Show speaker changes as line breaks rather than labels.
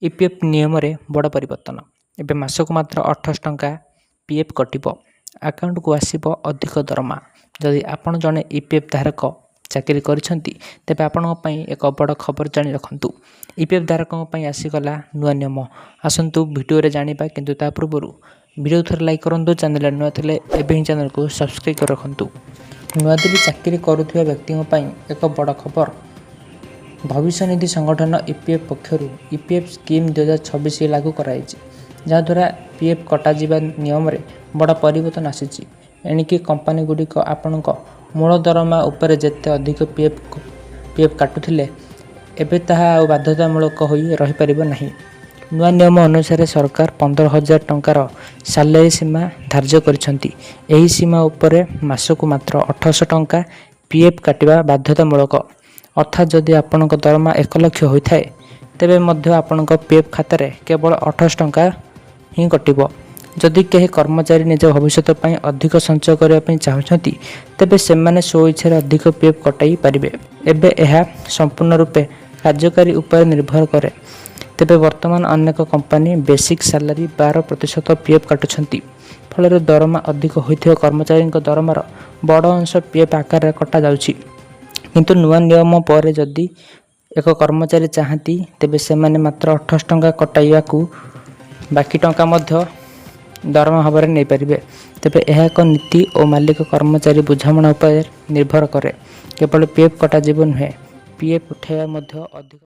EPF नियम रे बड़ परिवर्तन एबे मासक मात्र 28 टंका PF कटिबो अकाउंट को आसीबो अधिक दरमा। जदि आपण जने EPF धारक चाकरी करिसंती तेबे आपन पई एक बड़ खबर जानि रखंतु। EPF धारकों पई आसीगला नुआ नियम आसंतु वीडियो रे जानिबा किंतु ता पूर्वरु वीडियो थर लाइक करंतु चैनल नुआ थिले एबे ही चैनल को सब्सक्राइब कर रखंतु। नुआ दिल्ली चाकरी करुथिबा व्यक्तियों पई एक बड़ खबर। भविष्य निधि संगठन EPF पक्षरु EPF स्कीम 2026 लागू कराइछि जहाद्वारा PF कटा जीवा नियम रे बड़ा परिवर्तन आसीछि। एणिकी कंपनी गुडिक आपणक मूल दरमा उपरे जेते अधिक PF काटुथिले एबे ताहा बाध्यतामूलक होई रहि परिबो नाही। नुआ नियम अनुसार सरकार 15,000 टंकार सैलरी सीमा धार्य करिसंती। एही सीमा उपरे मासकु मात्र 1800 टंका PF काटिबा बाध्यतामूलक। अर्थात जदि आपणक दरमा 1 लाख होइथाय तेबे मध्य आपणक PF खाता रे केवल 28 टंका ही कटिबो। जदि केही कर्मचारी निज भविष्य पई अधिक संचय करिया पई चाहछंती तेबे सेमाने स्व इच्छा अधिक PF कटाई परिबे। एबे एहा संपूर्ण रूपे कार्यकारी उपर निर्भर करे। तेबे वर्तमान अनेक कंपनी बेसिक सैलरी 12% PF काटुछंती। फलरे दरमा अधिक होइथिबा कर्मचारी दरमार बड़ अंश PF आकार रे कटा जाउछि। किंतु नुआ नियम पर जदि एक कर्मचारी चाहती तेबे सेमाने मात्र 28 टंका कटाइवाकू बाकी टंका मध्य दरमा हबारे नै परिबे। तेबे एहा एक नीति और मालिक कर्मचारी बुझामणा उपर निर्भर करे। केवल PF कटा जीवन है PF उठाइबा मध्य अधिक